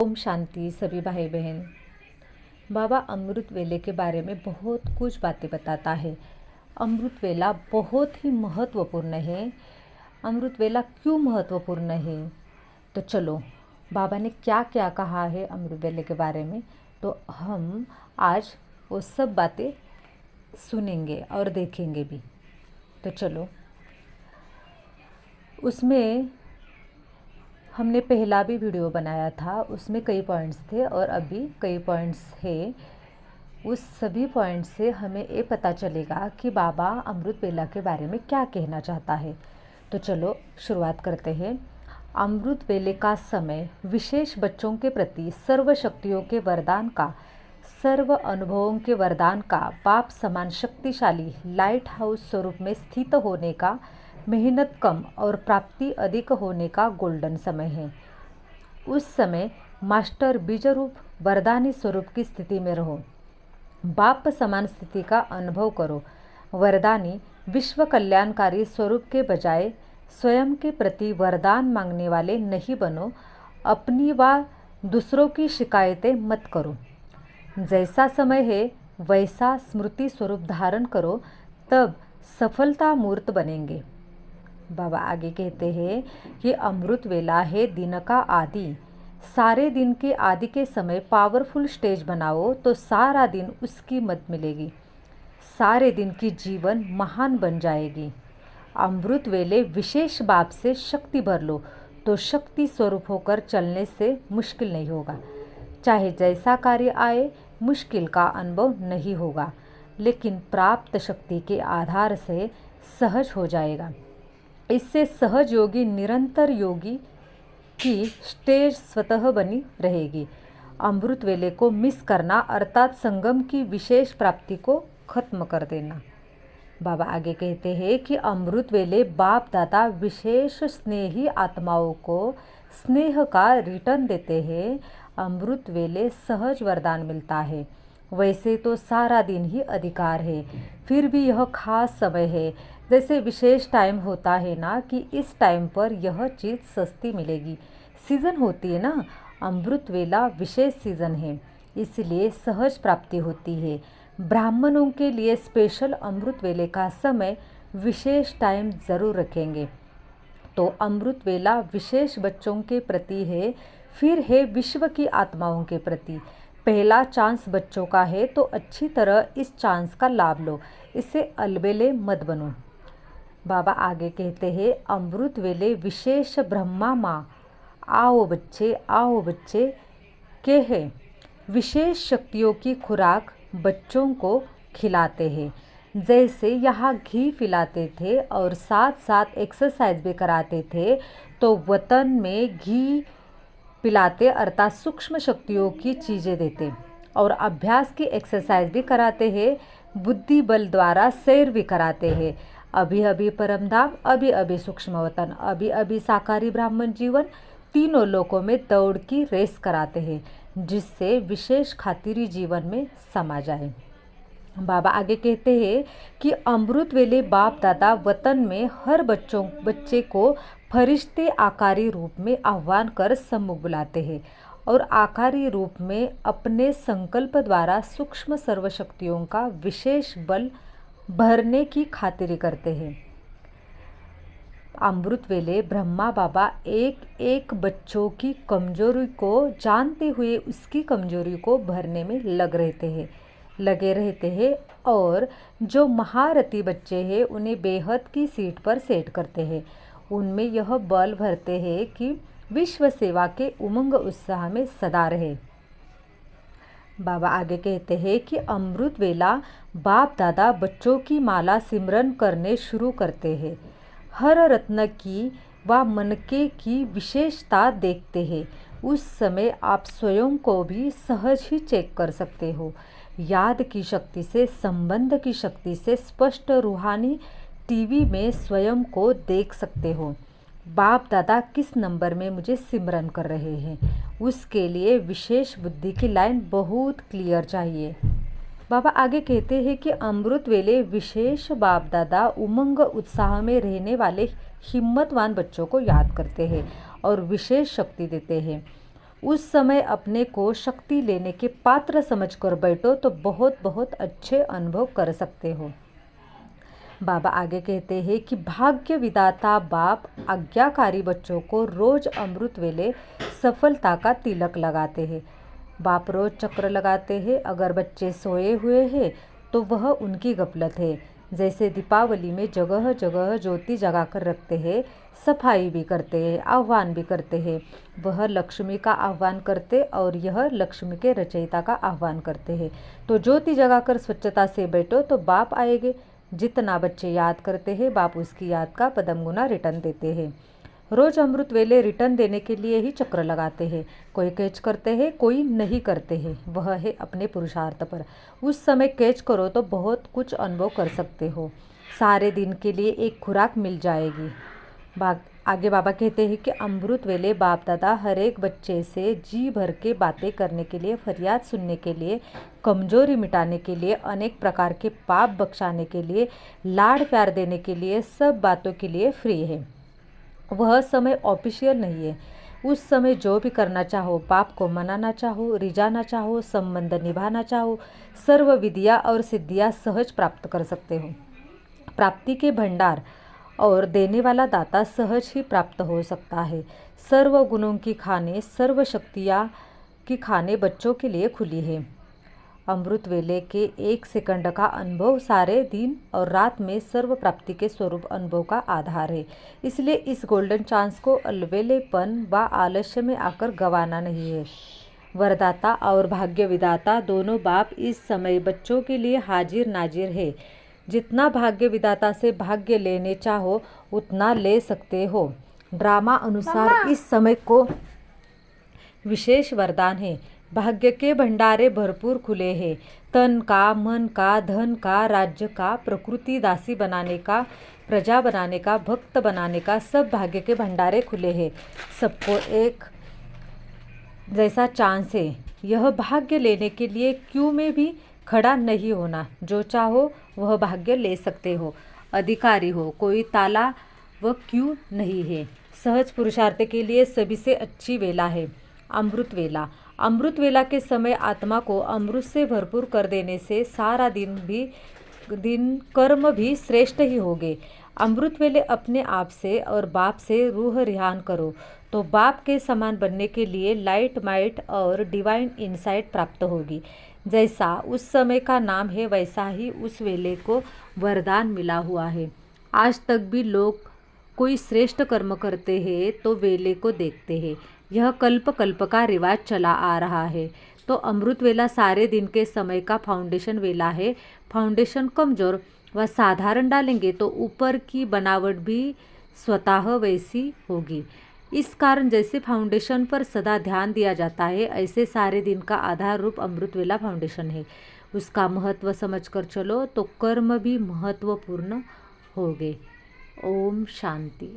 ओम शांति सभी भाई बहन। बाबा अमृत वेले के बारे में बहुत कुछ बातें बताता है। अमृत वेला बहुत ही महत्वपूर्ण है। अमृत वेला क्यों महत्वपूर्ण है, तो चलो बाबा ने क्या क्या कहा है अमृत वेले के बारे में, तो हम आज वो सब बातें सुनेंगे और देखेंगे भी। तो चलो, उसमें हमने पहला भी वीडियो बनाया था, उसमें कई पॉइंट्स थे और अभी कई पॉइंट्स है। उस सभी पॉइंट से हमें ये पता चलेगा कि बाबा अमृत वेला के बारे में क्या कहना चाहता है। तो चलो शुरुआत करते हैं। अमृत वेले का समय विशेष बच्चों के प्रति सर्व शक्तियों के वरदान का, सर्व अनुभवों के वरदान का, बाप समान शक्तिशाली लाइट हाउस स्वरूप में स्थित होने का, मेहनत कम और प्राप्ति अधिक होने का गोल्डन समय है। उस समय मास्टर बीज रूप वरदानी स्वरूप की स्थिति में रहो, बाप समान स्थिति का अनुभव करो। वरदानी विश्व कल्याणकारी स्वरूप के बजाय स्वयं के प्रति वरदान मांगने वाले नहीं बनो। अपनी व दूसरों की शिकायतें मत करो। जैसा समय है वैसा स्मृति स्वरूप धारण करो, तब सफलता मूर्त बनेंगे। बाबा आगे कहते हैं कि अमृत वेला है दिन का आदि। सारे दिन के आदि के समय पावरफुल स्टेज बनाओ तो सारा दिन उसकी मद मिलेगी। सारे दिन की जीवन महान बन जाएगी। अमृत वेले विशेष बाप से शक्ति भर लो तो शक्ति स्वरूप होकर चलने से मुश्किल नहीं होगा। चाहे जैसा कार्य आए मुश्किल का अनुभव नहीं होगा, लेकिन प्राप्त शक्ति के आधार से सहज हो जाएगा। इससे सहज योगी निरंतर योगी की स्टेज स्वतः बनी रहेगी। अमृत वेले को मिस करना अर्थात संगम की विशेष प्राप्ति को खत्म कर देना। बाबा आगे कहते हैं कि अमृत वेले बाप दादा विशेष स्नेही आत्माओं को स्नेह का रिटर्न देते हैं। अमृत वेले सहज वरदान मिलता है। वैसे तो सारा दिन ही अधिकार है, फिर भी यह खास समय है। जैसे विशेष टाइम होता है ना कि इस टाइम पर यह चीज़ सस्ती मिलेगी, सीज़न होती है ना। अमृत वेला विशेष सीज़न है, इसलिए सहज प्राप्ति होती है। ब्राह्मणों के लिए स्पेशल अमृत वेले का समय विशेष टाइम ज़रूर रखेंगे। तो अमृत वेला विशेष बच्चों के प्रति है, फिर है विश्व की आत्माओं के प्रति। पहला चांस बच्चों का है तो अच्छी तरह इस चांस का लाभ लो, इससे अलबेले मत बनो। बाबा आगे कहते हैं अमृत वेले विशेष ब्रह्मा माँ आओ बच्चे के हैं। विशेष शक्तियों की खुराक बच्चों को खिलाते हैं। जैसे यहाँ घी पिलाते थे और साथ साथ एक्सरसाइज भी कराते थे, तो वतन में घी पिलाते अर्थात सूक्ष्म शक्तियों की चीज़ें देते और अभ्यास की एक्सरसाइज भी कराते हैं। बुद्धि बल द्वारा सैर भी कराते हैं। अभी अभी परमधाम, अभी अभी सूक्ष्म वतन, अभी अभी साकारी ब्राह्मण जीवन, तीनों लोकों में दौड़ की रेस कराते हैं, जिससे विशेष खातिरी जीवन में समा जाए। बाबा आगे कहते हैं कि अमृत वेले बाप दादा वतन में हर बच्चे को फरिश्ते आकारी रूप में आह्वान कर सम्मुख बुलाते हैं और आकारी रूप में अपने संकल्प द्वारा सूक्ष्म सर्वशक्तियों का विशेष बल भरने की खातिरी करते हैं। अमृत वेले ब्रह्मा बाबा एक एक बच्चों की कमजोरी को जानते हुए उसकी कमजोरी को भरने में लगे रहते हैं और जो महारथी बच्चे हैं उन्हें बेहद की सीट पर सेट करते हैं। उनमें यह बल भरते हैं कि विश्व सेवा के उमंग उत्साह में सदा रहे। बाबा आगे कहते हैं कि अमृत वेला बाप दादा बच्चों की माला सिमरन करने शुरू करते हैं। हर रत्न की व मनके की विशेषता देखते हैं। उस समय आप स्वयं को भी सहज ही चेक कर सकते हो। याद की शक्ति से, संबंध की शक्ति से स्पष्ट रूहानी टीवी में स्वयं को देख सकते हो। बाप दादा किस नंबर में मुझे सिमरन कर रहे हैं, उसके लिए विशेष बुद्धि की लाइन बहुत क्लियर चाहिए। बाबा आगे कहते हैं कि अमृत वेले विशेष बाप दादा उमंग उत्साह में रहने वाले हिम्मतवान बच्चों को याद करते हैं और विशेष शक्ति देते हैं। उस समय अपने को शक्ति लेने के पात्र समझकर बैठो तो बहुत बहुत अच्छे अनुभव कर सकते हो। बाबा आगे कहते हैं कि भाग्य विधाता बाप आज्ञाकारी बच्चों को रोज अमृत वेले सफलता का तिलक लगाते हैं। बाप रोज चक्र लगाते हैं। अगर बच्चे सोए हुए हैं तो वह उनकी गफलत है। जैसे दीपावली में जगह जगह ज्योति जगाकर रखते हैं, सफाई भी करते हैं, आह्वान भी करते हैं। वह लक्ष्मी का आह्वान करते और यह लक्ष्मी के रचयिता का आह्वान करते हैं। तो ज्योति जगाकर स्वच्छता से बैठो तो बाप आएंगे। जितना बच्चे याद करते हैं बाप उसकी याद का पदम गुना रिटर्न देते हैं। रोज अमृत वेले रिटर्न देने के लिए ही चक्र लगाते हैं। कोई कैच करते हैं, कोई नहीं करते हैं, वह है अपने पुरुषार्थ पर। उस समय कैच करो तो बहुत कुछ अनुभव कर सकते हो। सारे दिन के लिए एक खुराक मिल जाएगी। आगे बाबा कहते हैं कि अमृत वेले बाप दादा हर एक बच्चे से जी भर के बातें करने के लिए, फरियाद सुनने के लिए, कमजोरी मिटाने के लिए, अनेक प्रकार के पाप बख्शाने के लिए, लाड प्यार देने के लिए, सब बातों के लिए फ्री है। वह समय ऑफिशियल नहीं है। उस समय जो भी करना चाहो, पाप को मनाना चाहो, रिझाना चाहो, संबंध निभाना चाहो, सर्व विद्या और सिद्धियां सहज प्राप्त कर सकते हो। प्राप्ति के भंडार और देने वाला दाता सहज ही प्राप्त हो सकता है। सर्व गुणों की खाने, सर्व शक्तियाँ की खाने बच्चों के लिए खुली है। अमृत वेले के 1 सेकंड का अनुभव सारे दिन और रात में सर्व प्राप्ति के स्वरूप अनुभव का आधार है। इसलिए इस गोल्डन चांस को अलवेलेपन व आलस्य में आकर गंवाना नहीं है। वरदाता और भाग्य विधाता दोनों बाप इस समय बच्चों के लिए हाजिर नाजिर है। जितना भाग्य विधाता से भाग्य लेने चाहो उतना ले सकते हो। ड्रामा अनुसार इस समय को विशेष वरदान है। भाग्य के भंडारे भरपूर खुले हैं। तन का, मन का, धन का, राज्य का, प्रकृति दासी बनाने का, प्रजा बनाने का, भक्त बनाने का, सब भाग्य के भंडारे खुले हैं। सबको एक जैसा चांस है। यह भाग्य लेने के लिए क्यों में भी खड़ा नहीं होना। जो चाहो वह भाग्य ले सकते हो। अधिकारी हो, कोई ताला व क्यों नहीं है। सहज पुरुषार्थ के लिए सभी से अच्छी वेला है अमृत वेला। अमृत वेला के समय आत्मा को अमृत से भरपूर कर देने से सारा दिन कर्म भी श्रेष्ठ ही होंगे। अमृत वेले अपने आप से और बाप से रूह रिहान करो तो बाप के समान बनने के लिए लाइट माइट और डिवाइन इनसाइट प्राप्त होगी। जैसा उस समय का नाम है वैसा ही उस वेले को वरदान मिला हुआ है। आज तक भी लोग कोई श्रेष्ठ कर्म करते हैं तो वेले को देखते हैं। यह कल्प कल्प का रिवाज चला आ रहा है। तो अमृत वेला सारे दिन के समय का फाउंडेशन वेला है। फाउंडेशन कमज़ोर व साधारण डालेंगे तो ऊपर की बनावट भी स्वतः वैसी होगी। इस कारण जैसे फाउंडेशन पर सदा ध्यान दिया जाता है ऐसे सारे दिन का आधार रूप अमृत वेला फाउंडेशन है। उसका महत्व समझकर चलो तो कर्म भी महत्वपूर्ण होंगे। ओम शांति।